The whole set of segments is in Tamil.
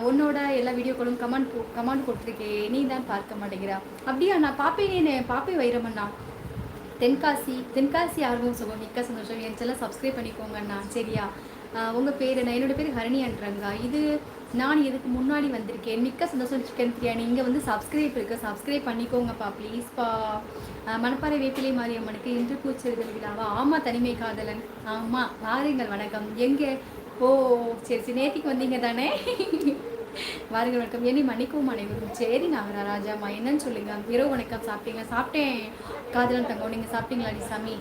உன்னோட எல்லா வீடியோக்களும் கமெண்ட் கொடுத்துருக்கே, நீ தான் பார்க்க மாட்டேங்கிறா. அப்படியா, நான் பார்ப்பேனே, பார்ப்பேன் வைரமண்ணா. தென்காசி ஆர்வம் சுகம், மிக்க சந்தோஷம். என் செல்ல சப்ஸ்கிரைப் பண்ணிக்கோங்க அண்ணா, சரியா? உங்கள் பேர் என்ன? என்னோட பேர் ஹரணின்றங்க. இது நான் இதுக்கு முன்னாடி வந்திருக்கேன். மிக்க சந்தோஷம் சிக்கன் பிரியாணி. இங்கே வந்து சப்ஸ்கிரைப் இருக்குது, சப்ஸ்கிரைப் பண்ணிக்கோங்கப்பா ப்ளீஸ்ப்பா. மணப்பாறை வேப்பிலை மாரியம்மனுக்கு இன்று பூச்செறிதல் விழாவா? ஆமாம், தனிமை காதலன். ஆமாம், வாருங்கள், வணக்கம். எங்கே? ஓ சரி சரி, நேற்றுக்கு வந்தீங்க தானே? வாருங்கள், வணக்கம். என்னை மன்னிக்கவும் அனைவரும். சரி நாகராஜாம்மா, என்னன்னு சொல்லுங்க. இரவு வணக்கம். சாப்பிட்டீங்களா? சாப்பிட்டேன் காதலன் தங்கம். நீங்கள் சாப்பிட்டீங்களா சாமி?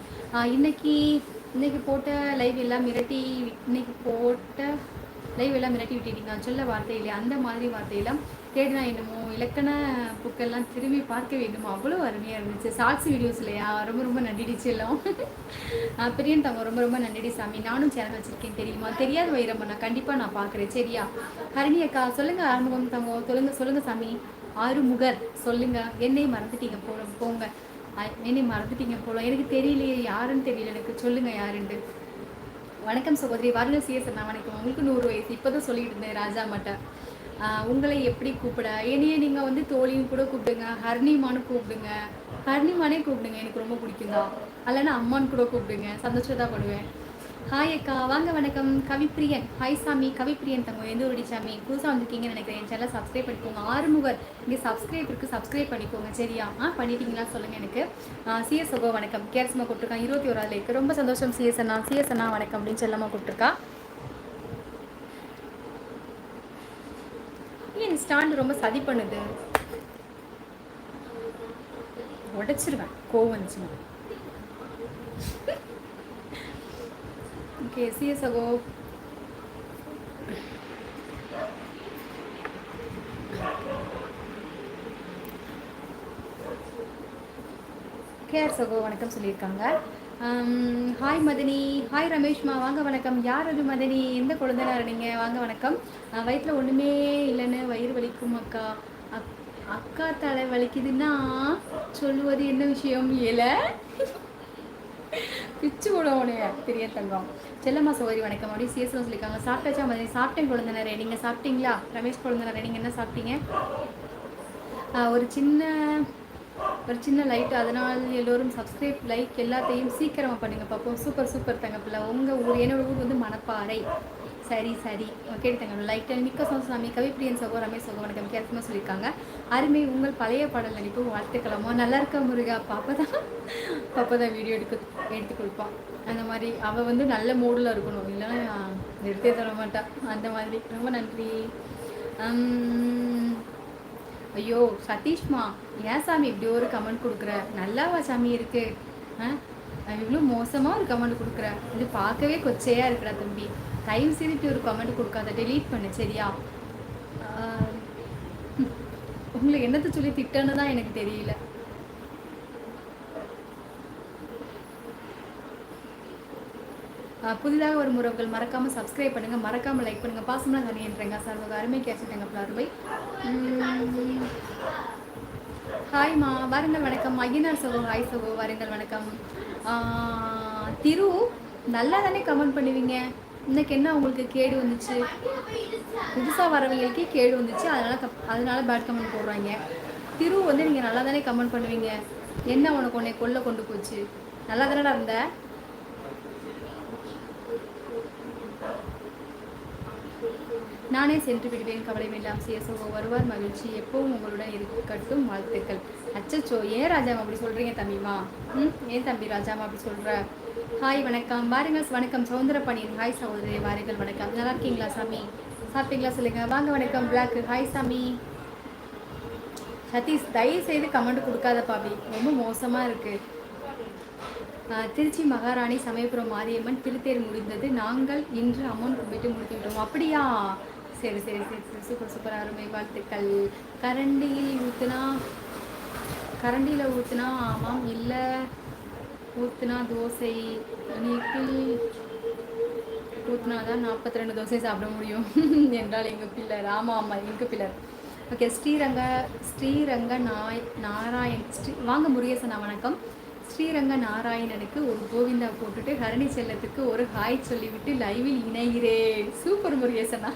இன்னைக்கு போட்ட லைவ் எல்லாம் மிரட்டி விட்டுட்டீங்க. சொல்ல வார்த்தை இல்லையா? அந்த மாதிரி வார்த்தையெல்லாம் தேடினா என்னமோ இலக்கண புக்கெல்லாம் திரும்பி பார்க்க வேண்டுமோ, அவ்வளோ அருமையாக இருந்துச்சு. ஷார்ட்ஸ் வீடியோஸ் இல்லையா? ரொம்ப ரொம்ப நன்றிடிச்சு எல்லாம். பிரியன் தங்க, ரொம்ப ரொம்ப நன்றி சாமி. நானும் சேனல் வச்சுருக்கேன் தெரியுமா? தெரியாத வைரம்மா, கண்டிப்பாக நான் பார்க்குறேன், சரியா? ஹரிணி அக்கா சொல்லுங்கள். ஆறுமுகம் தங்க சொல்லுங்கள் சாமி. ஆறுமுகர் சொல்லுங்கள். என்னை மறந்துட்டீங்க போங்க. என்னை மறந்துட்டீங்க போல. எனக்கு தெரியலையே, யாருன்னு தெரியல எனக்கு. சொல்லுங்கள் யாருன்ட்டு. வணக்கம் சகோதரி. வாருங்க சிஎஸ் அண்ணா, வணக்கம். உங்களுக்கு 100 வயசு. இப்போ தான் சொல்லிட்டு இருந்தேன் ராஜா மட்ட. உங்களை எப்படி கூப்பிட? என்னையே நீங்கள் வந்து தோழியும் கூட கூப்பிடுங்க, ஹர்னிமானு கூப்பிடுங்க. ஹர்னிமானே கூப்பிடுங்க, எனக்கு ரொம்ப பிடிக்கும் தான். அல்லனா அம்மான்னு கூட கூப்பிடுங்க, சந்தோஷம் படுவேன். ஹாய் அக்கா, வாங்க, வணக்கம். கவிப்பிரியன், ஹாய் சாமி. கவிப்பிரியன் தங்க, எந்த ஒரு சாமி புதுசாக வந்திருக்கீங்கன்னு நினைக்கிறேன். என் சேனல் சப்ஸ்கிரைப் பண்ணிக்கோங்க. ஆறுமுகர் இங்கே சப்ஸ்கிரைப் இருக்குது, சப்ஸ்கிரைப் பண்ணிக்கோங்க, சரியா? பண்ணிட்டீங்களா சொல்லுங்கள் எனக்கு. சிஎஸ் ஓகோ வணக்கம். கேர்ஸ்மா கூப்பிட்டுருக்கான். 21 இருக்கு. ரொம்ப சந்தோஷம் சிஎஸ் அண்ணா வணக்கம் அப்படின்னு செல்லமாக கூப்பிட்டுருக்கா. என் ஸ்டாண்டு ரொம்ப சதி பண்ணுது, உடைச்சிருவேன் கோவம் வந்துச்சுன்னா. Okay CS ago. கேஆர் சகோ வணக்கம் சொல்லியிருக்காங்க. ஹாய் மதனி. ஹாய் ரமேஷ்மா, வாங்க, வணக்கம். யார் அது மதனி? எந்த குழந்தைனார் நீங்கள்? வாங்க, வணக்கம். வயிற்றில் ஒன்றுமே இல்லைன்னு வயிறு வலிக்கும் அக்கா. அக்கா தலை வலிக்குதுன்னா சொல்லுவது என்ன விஷயம்? இல்லை பிச்சு விடுவோனே பெரிய தங்கம். செல்லம்மா சகோதரி வணக்கம். அப்படி சிஎஸ்லாம் சொல்லியிருக்காங்க. சாப்பிட்டாச்சா மதனி? சாப்பிட்டேன் குழந்தைனாரே. நீங்கள் சாப்பிட்டீங்களா? ரமேஷ் குழந்தைனாரே, நீங்கள் என்ன சாப்பிட்டீங்க? ஒரு சின்ன லைட், அதனால் எல்லோரும் சப்ஸ்கிரைப் லைக் எல்லாத்தையும் சீக்கிரமாக பண்ணுங்கள் பார்ப்போம். சூப்பர் தங்கப்பில்லை. உங்கள் ஊர்? என்னோட ஊர் வந்து மணப்பாறை. சரி கேட்டுத்தங்க. லைக் மிக்க சாமி. கவிப்பிரியன் சகோ, ரமேஷ் சகோ வணக்கம். கேட்குமா சொல்லியிருக்காங்க. அருமை, உங்கள் பழைய பாடல் நடிப்பு வாழ்த்துக்கலாமா? நல்லா இருக்கா முருகா? பாப்பா தான் வீடியோ எடுத்து கொடுப்பான். அந்த மாதிரி அவள் வந்து நல்ல மூடில் இருக்கணும், இல்லைன்னா நிறுத்தே தர மாட்டான். அந்த மாதிரி. ரொம்ப நன்றி. ஐயோ சதீஷ்மா, ஏன் சாமி இப்படி ஒரு கமெண்ட் கொடுக்குற? நல்லாவா சாமி இருக்கு? இவ்வளோ மோசமாக ஒரு கமெண்ட் கொடுக்குற? இது பார்க்கவே கொச்சையாக இருக்கிறா தம்பி. தயவு செய்துட்டு ஒரு கமெண்ட் கொடுக்காத, டெலீட் பண்ணு, சரியா? உங்களை என்னத்தை சொல்லி திட்டன்னு தான் எனக்கு தெரியல. புதிதாக வரும் உறவுகள் மறக்காமல் சப்ஸ்கிரைப் பண்ணுங்கள், மறக்காமல் லைக் பண்ணுங்கள். பாசமாக கணியன்றங்க சார், உங்கள் அருமை கேட்டுட்டேங்க பிள்ளாருபை. ஹாய்மா, வாருங்கள், வணக்கம். ஐயனார் சகோ, ஹாய் சகோ, வாருங்கள், வணக்கம். திரு, நல்லா தானே கமெண்ட் பண்ணுவீங்க. இன்னைக்கு என்ன உங்களுக்கு கேடு வந்துச்சு? புதுசாக வரவங்களுக்கே கேடு வந்துச்சு, அதனால பேட் கமெண்ட் போடுறாங்க. திரு வந்து நீங்கள் நல்லா தானே கமெண்ட் பண்ணுவீங்க. என்ன உனக்கு உன்னை கொண்டு போச்சு? நல்லா தானடா இருந்த? நானே சென்று விடுவேன், கவலை வேண்டாம். சிஎஸ்ஓ வருவார், மகிழ்ச்சி. எப்பவும் உங்களுடன் இருக்கட்டும், வாழ்த்துக்கள். அச்சச்சோ, ஏன் ராஜாமா அப்படி சொல்கிறீங்க தம்பிமா? ஏன் தம்பி ராஜாமா அப்படி சொல்கிற? ஹாய், வணக்கம். வாருங்கள், வணக்கம். சௌந்தரபாணியன், ஹாய் சகோதரி, வாருங்கள், வணக்கம். நல்லா இருக்கீங்களா சாமி? சாப்பிட்டீங்களா சொல்லுங்கள். வாங்க, வணக்கம். பிளாக், ஹாய் சாமி. சதீஷ், தயவு செய்து கமெண்ட் கொடுக்காத பாபி, ரொம்ப மோசமாக இருக்குது. திருச்சி மகாராணி சமயபுரம் மாரியம்மன் திருத்தேர் முடிந்தது. நாங்கள் இன்று அம்மன் கும்பிட்டு முடித்துவிட்டோம். அப்படியா? சரி சூப்பர் அருமை, வாழ்த்துக்கள். கரண்டியில் ஊற்றுனா ஆமாம், இல்லை ஊற்றுனா தோசை இனிப்பில் ஊற்றுனாதான் 42 தோசை சாப்பிட முடியும் என்றால் எங்கள் பிள்ளர். ஆமாம் எங்கள் பிள்ளர். ஓகே, ஸ்ரீரங்க நாராயண் வாங்க முருகேசனா, வணக்கம். ஸ்ரீரங்க நாராயணனுக்கு ஒரு கோவிந்தா போட்டுட்டு ஹரணி செல்லத்துக்கு ஒரு ஹாய் சொல்லிவிட்டு லைவில் இணைகிறேன். சூப்பர் முருகேசனா.